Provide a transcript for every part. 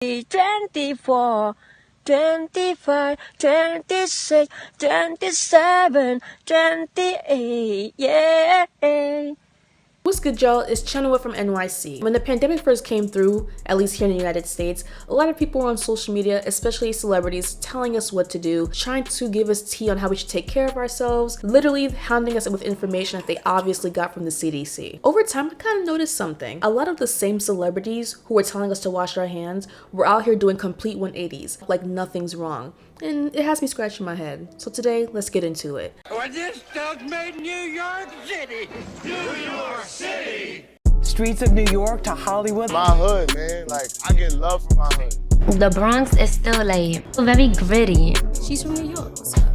24, 25, 26, 27, 28, yeah. What's good, y'all? It's Chenoa from NYC. When the pandemic first came through, at least here in the United States, a lot of people were on social media, especially celebrities, telling us what to do, trying to give us tea on how we should take care of ourselves, literally hounding us with information that they obviously got from the CDC. Over time, I kind of noticed something. A lot of the same celebrities who were telling us to wash our hands were out here doing complete 180s, like nothing's wrong. And it has me scratching my head. So today, let's get into it. Well, this stuff's made in New York City. New York City. Streets of New York to Hollywood. My hood, man. Like, I get love from my hood. The Bronx is still like very gritty. She's from New York. What's up?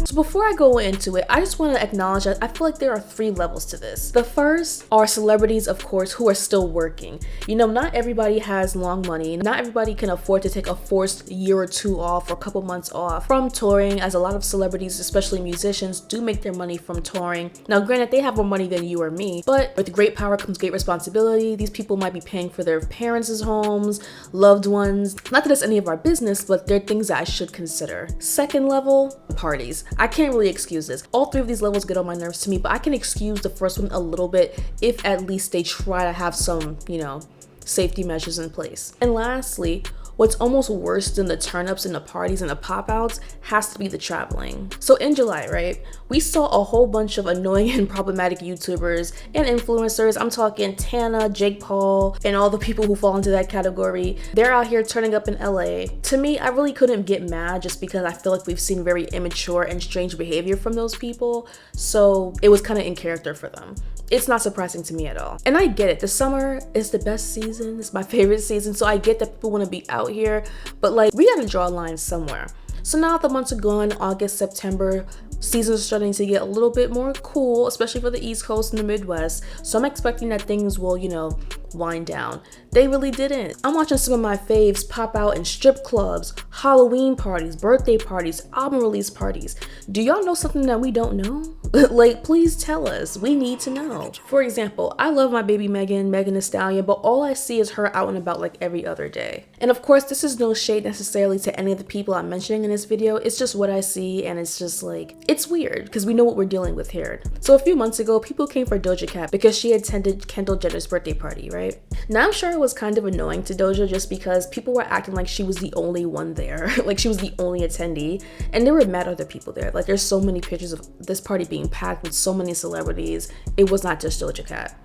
So before I go into it, I just want to acknowledge that I feel like there are 3 levels to this. The first are celebrities, of course, who are still working. You know, not everybody has long money. Not everybody can afford to take a forced year or 2 off or a couple months off from touring, as a lot of celebrities, especially musicians, do make their money from touring. Now, granted, they have more money than you or me, but with great power comes great responsibility. These people might be paying for their parents' homes, loved ones. Not that it's any of our business, but they're things that I should consider. Second level, parties. I can't really excuse this. All 3 of these levels get on my nerves to me, but I can excuse the first one a little bit if at least they try to have some, safety measures in place. And lastly, what's almost worse than the turn-ups and the parties and the pop-outs has to be the traveling. So in July, right, we saw a whole bunch of annoying and problematic YouTubers and influencers. I'm talking Tana, Jake Paul, and all the people who fall into that category. They're out here turning up in LA. To me, I really couldn't get mad just because I feel like we've seen very immature and strange behavior from those people. So it was kind of in character for them. It's not surprising to me at all. And I get it. The summer is the best season. It's my favorite season. So I get that people want to be out here, but like, we gotta draw a line somewhere. So now the months are gone, August, September, seasons are starting to get a little bit more cool, especially for the East Coast and the Midwest. So I'm expecting that things will, wind down. They really didn't. I'm watching some of my faves pop out in strip clubs, Halloween parties, birthday parties, album release parties. Do y'all know something that we don't know? Like, please tell us. We need to know. For example, I love my baby Megan Thee Stallion, but all I see is her out and about like every other day. And of course, this is no shade necessarily to any of the people I'm mentioning in this video. It's just what I see, and it's just like, it's weird because we know what we're dealing with here. So a few months ago, people came for Doja Cat because she attended Kendall Jenner's birthday party, right? Now I'm sure it was kind of annoying to Doja just because people were acting like she was the only one there, like she was the only attendee, and there were mad other people there. Like, there's so many pictures of this party being packed with so many celebrities. It was not just Doja Cat.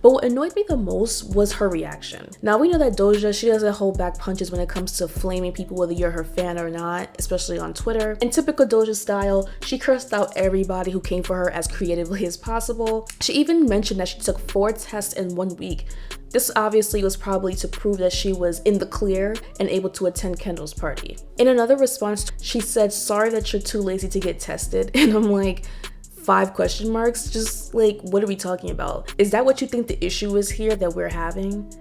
But what annoyed me the most was her reaction. Now, we know that Doja, she doesn't hold back punches when it comes to flaming people, whether you're her fan or not, especially on Twitter. In typical Doja style, she cursed out everybody who came for her as creatively as possible. She even mentioned that she took 4 tests in 1 week. This obviously was probably to prove that she was in the clear and able to attend Kendall's party. In another response, she said, "Sorry that you're too lazy to get tested." And I'm like, 5 question marks? Just like, what are we talking about? Is that what you think the issue is here that we're having?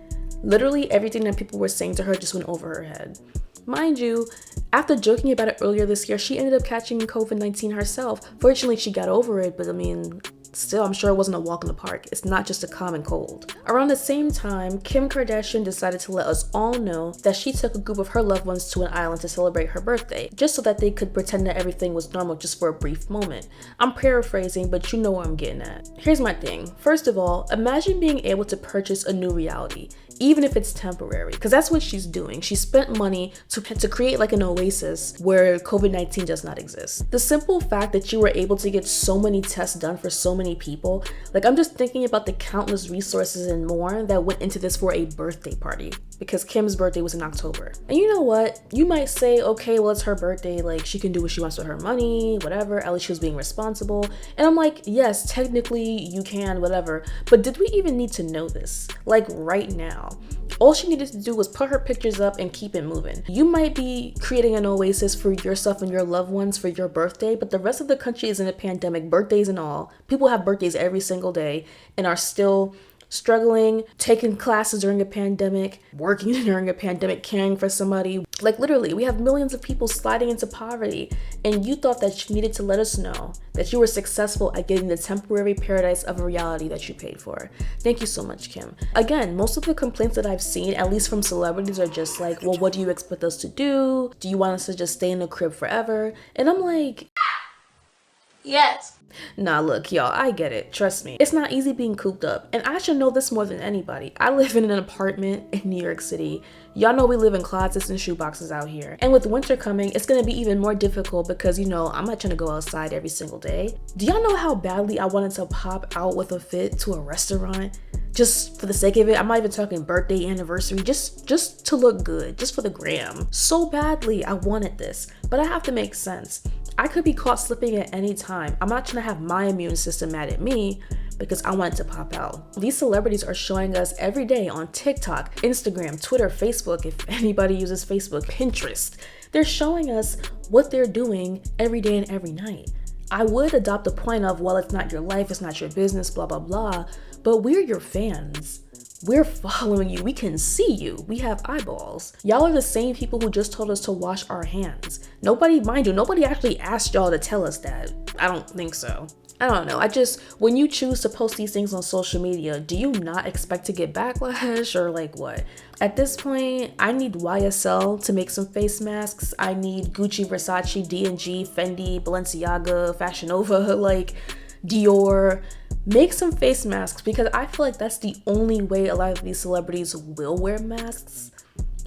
Literally everything that people were saying to her just went over her head. Mind you, after joking about it earlier this year, she ended up catching COVID-19 herself. Fortunately, she got over it, but I mean, still, I'm sure it wasn't a walk in the park. It's not just a common cold. Around the same time, Kim Kardashian decided to let us all know that she took a group of her loved ones to an island to celebrate her birthday, just so that they could pretend that everything was normal just for a brief moment. I'm paraphrasing, but you know what I'm getting at. Here's my thing. First of all, imagine being able to purchase a new reality, even if it's temporary, because that's what she's doing. She spent money to create like an oasis where COVID-19 does not exist. The simple fact that you were able to get so many tests done for so many people, like, I'm just thinking about the countless resources and more that went into this for a birthday party, because Kim's birthday was in October. And you know what? You might say, okay, well, it's her birthday, like, she can do what she wants with her money, whatever, at least she was being responsible. And I'm like, yes, technically you can, whatever, but did we even need to know this? Like, right now. All she needed to do was put her pictures up and keep it moving. You might be creating an oasis for yourself and your loved ones for your birthday, but the rest of the country is in a pandemic, birthdays and all. People have birthdays every single day and are still struggling, taking classes during a pandemic, working during a pandemic, caring for somebody. Like literally, we have millions of people sliding into poverty, and you thought that you needed to let us know that you were successful at getting the temporary paradise of a reality that you paid for. Thank you so much, Kim. Again, most of the complaints that I've seen, at least from celebrities, are just like, well, what do you expect us to do? Do you want us to just stay in the crib forever? And I'm like, Yes. nah, look, y'all, I get it. Trust me. It's not easy being cooped up. And I should know this more than anybody. I live in an apartment in New York City. Y'all know we live in closets and shoeboxes out here. And with winter coming, it's gonna be even more difficult because, you know, I'm not trying to go outside every single day. Do y'all know how badly I wanted to pop out with a fit to a restaurant? Just for the sake of it. I'm not even talking birthday, anniversary, just to look good, just for the gram. So badly I wanted this, but I have to make sense. I could be caught slipping at any time. I'm not trying to have my immune system mad at me because I wanted to pop out. These celebrities are showing us every day on TikTok, Instagram, Twitter, Facebook, if anybody uses Facebook, Pinterest. They're showing us what they're doing every day and every night. I would adopt the point of, well, it's not your life, it's not your business, blah, blah, blah, but we're your fans. We're following you. We can see you. We have eyeballs. Y'all are the same people who just told us to wash our hands. Nobody, mind you, nobody actually asked y'all to tell us that. I don't think so. I don't know. When you choose to post these things on social media, do you not expect to get backlash or like what? At this point, I need YSL to make some face masks. I need Gucci, Versace, D&G, Fendi, Balenciaga, Fashion Nova, like Dior. Make some face masks because I feel like that's the only way a lot of these celebrities will wear masks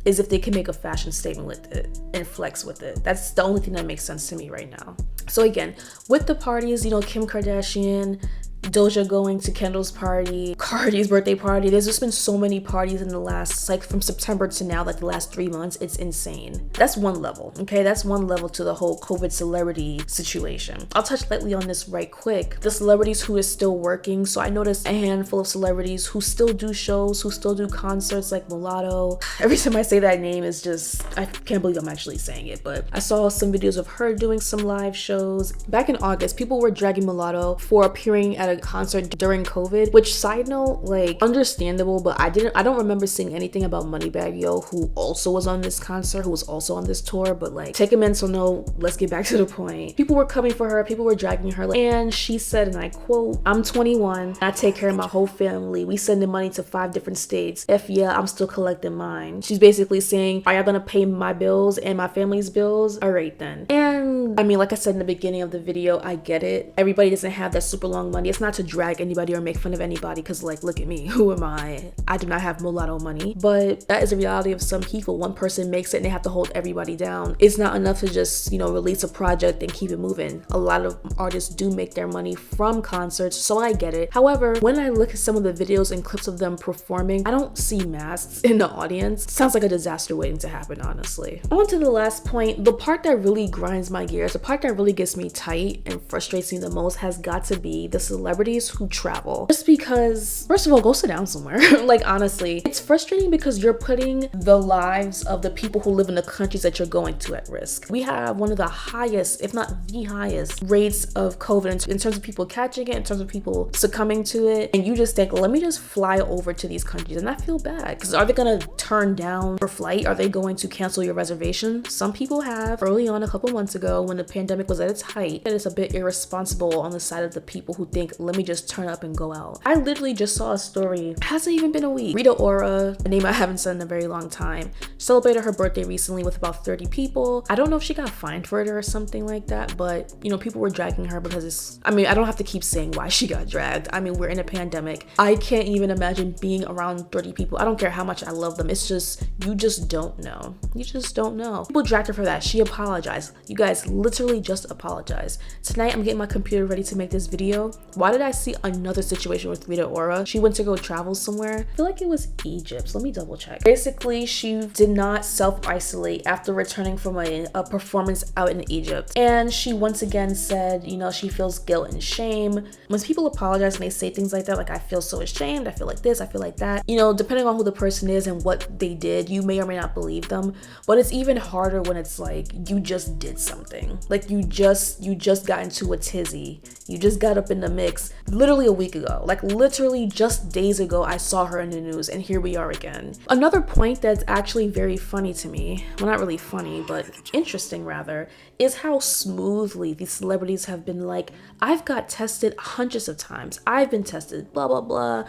is if they can make a fashion statement with it and flex with it. That's the only thing that makes sense to me right now. So again, with the parties, you know, Kim Kardashian, Doja going to Kendall's party, Cardi's birthday party. There's just been so many parties in the last, like from September to now, like the last 3 months. It's insane. That's one level, okay? That's one level to the whole COVID celebrity situation. I'll touch lightly on this right quick. The celebrities who is still working. So I noticed a handful of celebrities who still do shows, who still do concerts like Mulatto. Every time I say that name is just, I can't believe I'm actually saying it, but I saw some videos of her doing some live shows. Back in August, people were dragging Mulatto for appearing at a concert during COVID, which side note, like understandable, but I don't remember seeing anything about Moneybagg Yo, who also was on this concert, who was also on this tour, but like take a mental note, let's get back to the point. People were coming for her, people were dragging her, and she said, and I quote, "I'm 21, I take care of my whole family. We sending money to 5 different states. F yeah, I'm still collecting mine." She's basically saying, are y'all gonna pay my bills and my family's bills? All right then. And I mean, like I said in the beginning of the video, I get it. Everybody doesn't have that super long money. It's not to drag anybody or make fun of anybody because like, look at me, who am I? I do not have mulatto money, but that is the reality of some people. One person makes it and they have to hold everybody down. It's not enough to just, you know, release a project and keep it moving. A lot of artists do make their money from concerts, so I get it. However, when I look at some of the videos and clips of them performing, I don't see masks in the audience. Sounds like a disaster waiting to happen, honestly. On to the last point, the part that really grinds my gears, the part that really gets me tight and frustrates me the most has got to be the celebrities who travel. Just because, first of all, go sit down somewhere. Like honestly, it's frustrating because you're putting the lives of the people who live in the countries that you're going to at risk. We have one of the highest, if not the highest, rates of COVID in terms of people catching it, in terms of people succumbing to it, and you just think, let me just fly over to these countries. And I feel bad because are they gonna turn down your flight? Are they going to cancel your reservation? Some people have early on a couple months ago when the pandemic was at its height. It is a bit irresponsible on the side of the people who think, let me just turn up and go out. I literally just saw a story, it hasn't even been a week. Rita Ora, a name I haven't said in a very long time, celebrated her birthday recently with about 30 people. I don't know if she got fined for it or something like that, but you know, people were dragging her because it's, I mean, I don't have to keep saying why she got dragged. I mean, we're in a pandemic. I can't even imagine being around 30 people. I don't care how much I love them. It's just, you just don't know. You just don't know. People dragged her for that. She apologized. You guys literally just apologized. Tonight, I'm getting my computer ready to make this video. Why did I see another situation with Rita Ora? She went to go travel somewhere. I feel like it was Egypt. So let me double check. Basically, she did not self-isolate after returning from a performance out in Egypt. And she once again said, you know, she feels guilt and shame. When people apologize and they say things like that, like, I feel so ashamed, I feel like this, I feel like that, you know, depending on who the person is and what they did, you may or may not believe them. But it's even harder when it's like, you just did something. you. Like you just got into a tizzy. You just got up in the mix literally a week ago. Like literally just days ago, I saw her in the news and here we are again. Another point that's actually very funny to me, well, not really funny, but interesting rather, is how smoothly these celebrities have been like, I've got tested hundreds of times. I've been tested, blah, blah, blah.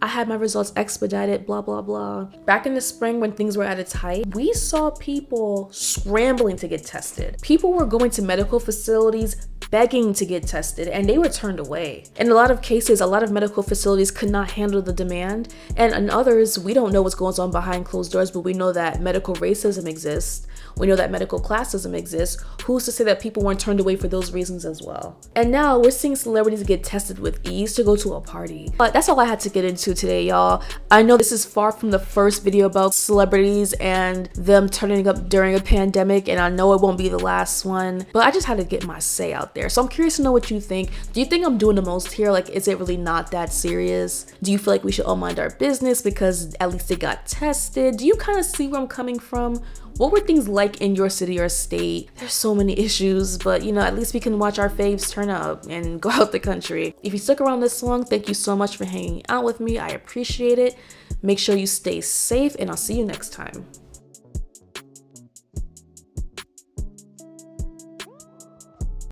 I had my results expedited, blah, blah, blah. Back in the spring when things were at its height, we saw people scrambling to get tested. People were going to medical facilities begging to get tested and they were turned away. In a lot of cases, a lot of medical facilities could not handle the demand. And in others, we don't know what's going on behind closed doors, but we know that medical racism exists. We know that medical classism exists. Who's to say that people weren't turned away for those reasons as well? And now we're seeing celebrities get tested with ease to go to a party. But that's all I had to get into today, y'all. I know this is far from the first video about celebrities and them turning up during a pandemic, and I know it won't be the last one, but I just had to get my say out there. So I'm curious to know what you think. Do you think I'm doing the most here? Like, is it really not that serious? Do you feel like we should all mind our business because at least they got tested? Do you kind of see where I'm coming from? What were things like in your city or state? There's so many issues, but you know, at least we can watch our faves turn up and go out the country. If you stuck around this long, thank you so much for hanging out with me. I appreciate it. Make sure you stay safe and I'll see you next time.